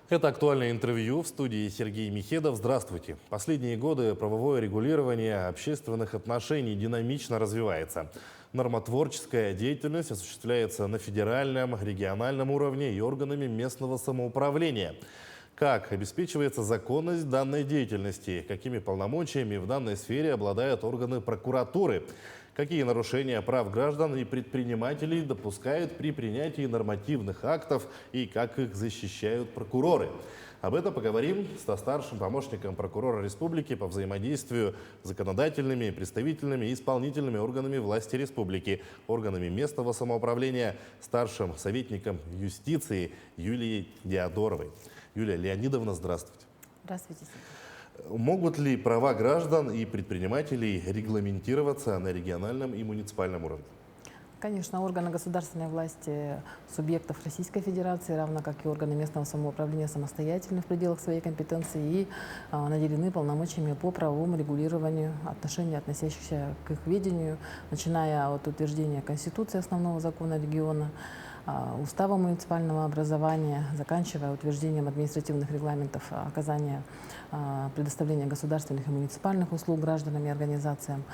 Это актуальное интервью, в студии Сергей Михедов. Здравствуйте. Последние годы правовое регулирование общественных отношений динамично развивается. Нормотворческая деятельность осуществляется на федеральном, региональном уровне и органами местного самоуправления. Как обеспечивается законность данной деятельности? Какими полномочиями в данной сфере обладают органы прокуратуры? Какие нарушения прав граждан и предпринимателей допускают при принятии нормативных актов и как их защищают прокуроры? Об этом поговорим со старшим помощником прокурора республики по взаимодействию с законодательными, представительными и исполнительными органами власти республики, органами местного самоуправления, старшим советником юстиции Юлией Диадоровой. Юлия Леонидовна, здравствуйте. Здравствуйте. Могут ли права граждан и предпринимателей регламентироваться на региональном и муниципальном уровне? Конечно, органы государственной власти субъектов Российской Федерации, равно как и органы местного самоуправления, самостоятельны в пределах своей компетенции и наделены полномочиями по правовому регулированию отношений, относящихся к их ведению, начиная от утверждения Конституции, основного закона региона, устава муниципального образования, заканчивая утверждением административных регламентов оказания предоставления государственных и муниципальных услуг гражданам и организациям,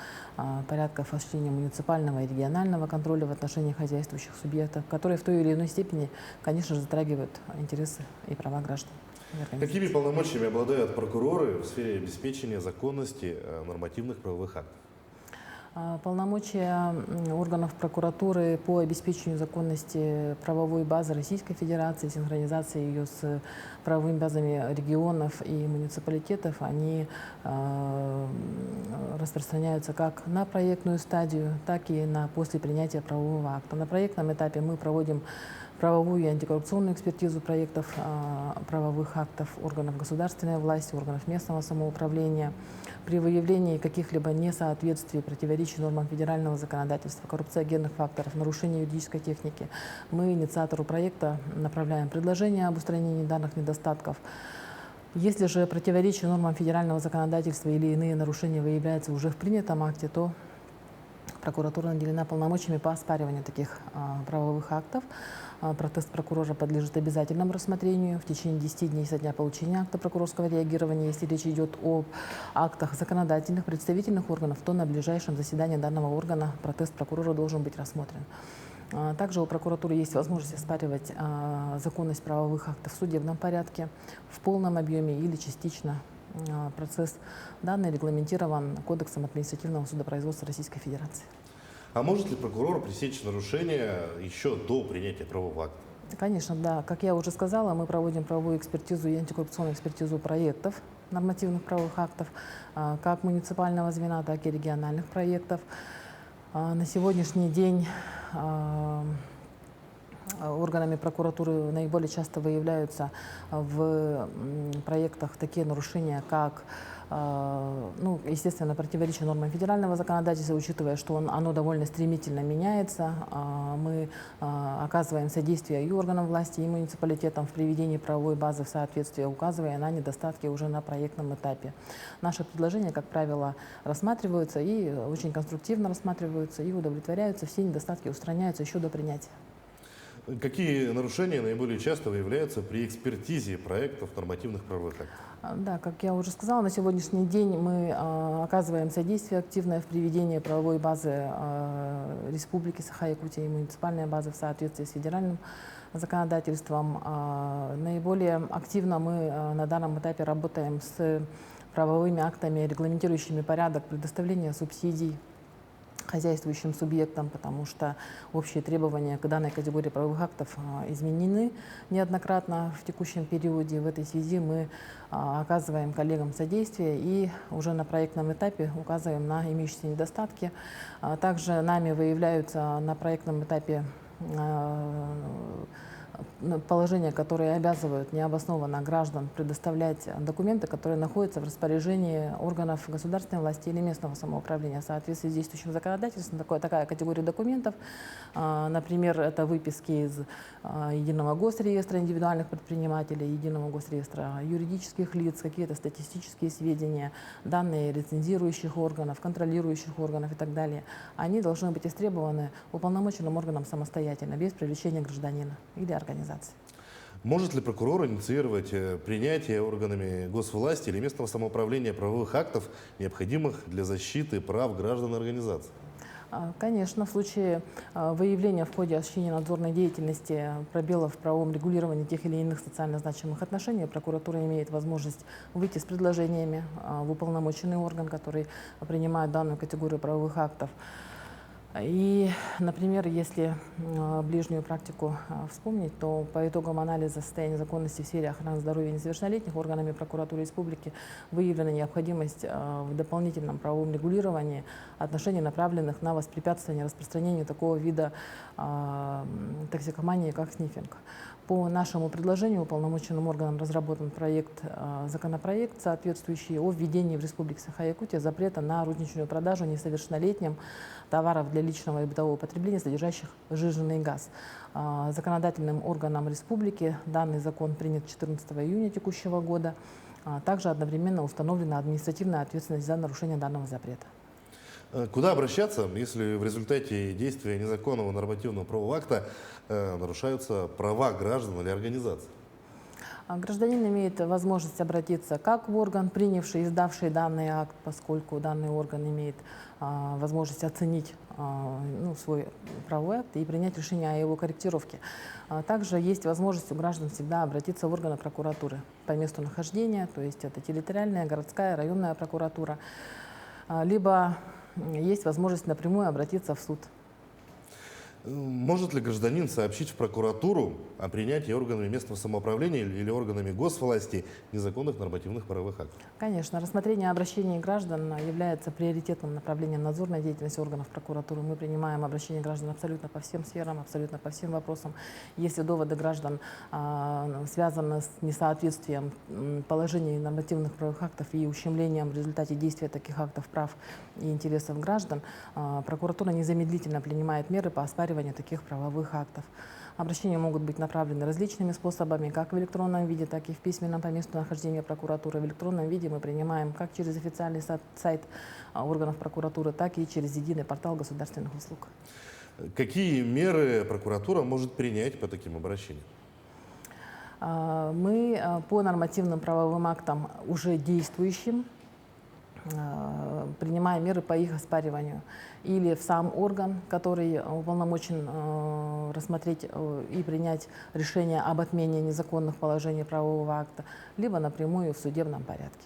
порядков осуществления муниципального и регионального контроля в отношении хозяйствующих субъектов, которые в той или иной степени, конечно же, затрагивают интересы и права граждан. Какими полномочиями обладают прокуроры в сфере обеспечения законности нормативных правовых актов? Полномочия органов прокуратуры по обеспечению законности правовой базы Российской Федерации, синхронизации ее с правовыми базами регионов и муниципалитетов, они распространяются как на проектную стадию, так и на после принятия правового акта. На проектном этапе мы проводим правовую и антикоррупционную экспертизу проектов правовых актов органов государственной власти, органов местного самоуправления. При выявлении каких-либо несоответствий, противоречий нормам федерального законодательства, коррупциогенных факторов, нарушений юридической техники, мы инициатору проекта направляем предложение об устранении данных недостатков. Если же противоречие нормам федерального законодательства или иные нарушения выявляются уже в принятом акте, то прокуратура наделена полномочиями по оспариванию таких правовых актов. Протест прокурора подлежит обязательному рассмотрению в течение 10 дней со дня получения акта прокурорского реагирования. Если речь идет об актах законодательных, представительных органов, то на ближайшем заседании данного органа протест прокурора должен быть рассмотрен. Также у прокуратуры есть возможность оспаривать законность правовых актов в судебном порядке в полном объеме или частично. Процесс данный регламентирован Кодексом административного судопроизводства Российской Федерации. А может ли прокурор пресечь нарушения еще до принятия правового акта? Конечно, да. Как я уже сказала, мы проводим правовую экспертизу и антикоррупционную экспертизу проектов нормативных правовых актов, как муниципального звена, так и региональных проектов. На сегодняшний день органами прокуратуры наиболее часто выявляются в проектах такие нарушения, как, естественно, противоречие нормам федерального законодательства, учитывая, что оно довольно стремительно меняется. Мы оказываем содействие и органам власти, и муниципалитетам в приведении правовой базы в соответствие, указывая на недостатки уже на проектном этапе. Наши предложения, как правило, рассматриваются и очень конструктивно рассматриваются, и удовлетворяются, все недостатки устраняются еще до принятия. Какие нарушения наиболее часто выявляются при экспертизе проектов нормативных правовых актов? Да, как я уже сказала, на сегодняшний день мы оказываем содействие активное в приведении правовой базы Республики Саха-Якутия и муниципальной базы в соответствии с федеральным законодательством. Наиболее активно мы на данном этапе работаем с правовыми актами, регламентирующими порядок предоставления субсидий хозяйствующим субъектам, потому что общие требования к данной категории правовых актов изменены неоднократно в текущем периоде. В этой связи мы оказываем коллегам содействие и уже на проектном этапе указываем на имеющиеся недостатки. Также нами выявляются на проектном этапе положения, которые обязывают необоснованно граждан предоставлять документы, которые находятся в распоряжении органов государственной власти или местного самоуправления в соответствии с действующим законодательством. Такая категория документов, например, это выписки из Единого госреестра индивидуальных предпринимателей, Единого госреестра юридических лиц, какие-то статистические сведения, данные рецензирующих органов, контролирующих органов и так далее. Они должны быть истребованы уполномоченным органом самостоятельно, без привлечения гражданина или организации. Может ли прокурор инициировать принятие органами госвласти или местного самоуправления правовых актов, необходимых для защиты прав граждан и организаций? Конечно, в случае выявления в ходе осуществления надзорной деятельности пробелов в правовом регулировании тех или иных социально значимых отношений, прокуратура имеет возможность выйти с предложениями в уполномоченный орган, который принимает данную категорию правовых актов. И, например, если ближнюю практику вспомнить, то по итогам анализа состояния законности в сфере охраны здоровья несовершеннолетних органами прокуратуры республики выявлена необходимость в дополнительном правовом регулировании отношений, направленных на воспрепятствование распространению такого вида токсикомании, как снифинг. По нашему предложению уполномоченным органам разработан законопроект, соответствующий о введении в Республике Саха-Якутия запрета на розничную продажу несовершеннолетним товаров для личного и бытового потребления, содержащих сжиженный газ. Законодательным органом республики данный закон принят 14 июня текущего года. Также одновременно установлена административная ответственность за нарушение данного запрета. Куда обращаться, если в результате действия незаконного нормативного правового акта нарушаются права граждан или организаций? Гражданин имеет возможность обратиться как в орган, принявший и издавший данный акт, поскольку данный орган имеет возможность оценить свой правовой акт и принять решение о его корректировке. Также есть возможность у граждан всегда обратиться в органы прокуратуры по месту нахождения, то есть это территориальная, городская, районная прокуратура, либо есть возможность напрямую обратиться в суд. Может ли гражданин сообщить в прокуратуру о принятии органами местного самоуправления или органами госвласти незаконных нормативных правовых актов? Конечно, рассмотрение обращений граждан является приоритетным направлением надзорной деятельности органов прокуратуры. Мы принимаем обращения граждан абсолютно по всем сферам, абсолютно по всем вопросам. Если доводы граждан связаны с несоответствием положений нормативных правовых актов и ущемлением в результате действия таких актов прав и интересов граждан, прокуратура незамедлительно принимает меры по оспариванию таких правовых актов. Обращения могут быть направлены различными способами, как в электронном виде, так и в письменном по месту нахождения прокуратуры. В электронном виде мы принимаем как через официальный сайт органов прокуратуры, так и через единый портал государственных услуг. Какие меры прокуратура может принять по таким обращениям? Мы по нормативным правовым актам уже действующим принимая меры по их оспариванию. Или в сам орган, который уполномочен рассмотреть и принять решение об отмене незаконных положений правового акта, либо напрямую в судебном порядке.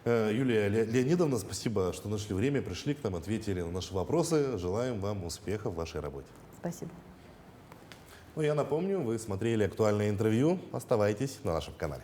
Юлия Леонидовна, спасибо, что нашли время, пришли к нам, ответили на наши вопросы. Желаем вам успехов в вашей работе. Спасибо. Ну, я напомню, вы смотрели актуальное интервью. Оставайтесь на нашем канале.